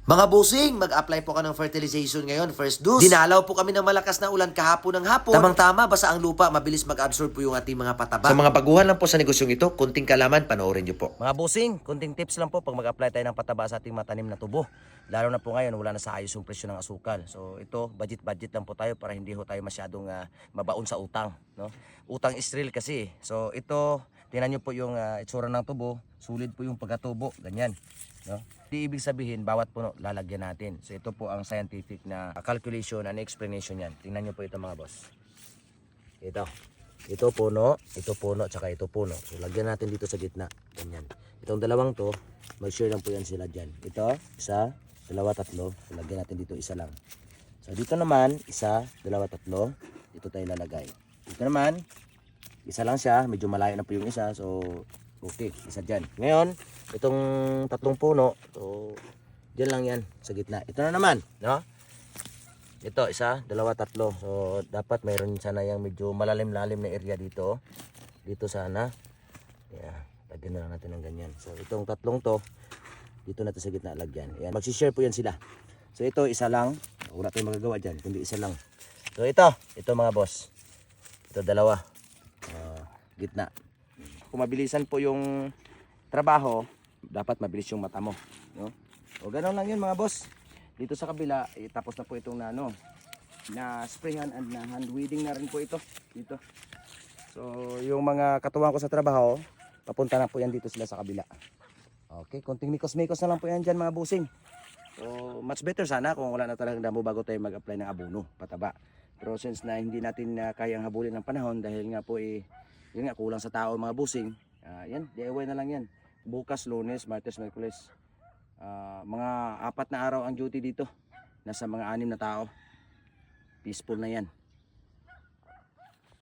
Mga bossing, mag-apply po ka ng fertilization ngayon, first dose. Dinalaw po kami ng malakas na ulan kahapon ng hapon. Tamang-tama, basa ang lupa, mabilis mag-absorb po yung ating mga pataba. Sa mga baguhan lang po sa negosyong ito, kunting kalaman, panoorin nyo po. Mga bossing, kunting tips lang po pag mag-apply tayo ng pataba sa ating matanim na tubo. Lalo na po ngayon, wala na sa ayos yung presyo ng asukal. So ito, budget lang po tayo para hindi ho tayo masyadong mabaon sa utang. No? Utang is real kasi. So ito, tingnan nyo po yung itsura ng tubo. Sulit po yung pagkatubo, ganyan. No? Di ibig sabihin, bawat puno lalagyan natin. So ito po ang scientific na calculation and explanation yan. Tingnan nyo po ito mga boss. Ito puno, tsaka ito puno. So lagyan natin dito sa gitna. Ganyan. Itong dalawang to, mag-share lang po yan sila dyan. Ito, isa, dalawa, tatlo. So lagyan natin dito isa lang. So dito naman, isa, dalawa, tatlo. Dito tayo lalagay. Dito naman, isa lang siya. Medyo malayo na po yung isa. So okay, isa dyan. Ngayon, itong tatlong puno, so dyan lang yan sa gitna. Ito na naman, no? Ito, isa, dalawa, tatlo. So, dapat mayroon sana yung medyo malalim-lalim na area dito. Dito sana. Yeah, lagyan na lang natin ng ganyan. So, itong tatlong to, dito natin sa gitna lagyan. Ayan, magsishare po yan sila. So, ito, isa lang. Wala tayong magagawa dyan, kundi isa lang. So, ito mga boss. Ito, dalawa. Gitna. Kung mabilisan po yung trabaho, dapat mabilis yung mata mo. No? O, ganoon lang yun mga boss. Dito sa kabila, tapos na po itong na sprayhan and na hand weeding na rin po ito dito. So yung mga katuwang ko sa trabaho, papunta na po yan dito sila sa kabila. Okay, konting mikos-mikos na lang po yan dyan mga busing. So much better sana kung wala na talagang damo bago tayo mag-apply ng abono, pataba. Pero since na hindi natin kayang habulin ng panahon dahil nga po yun nga, kulang sa tao mga busing, yan, DIY na lang yan. Bukas, Lunes, Martes, Miyerkules. Mga 4 na araw ang duty dito. Nasa mga 6 na tao. Peaceful na yan.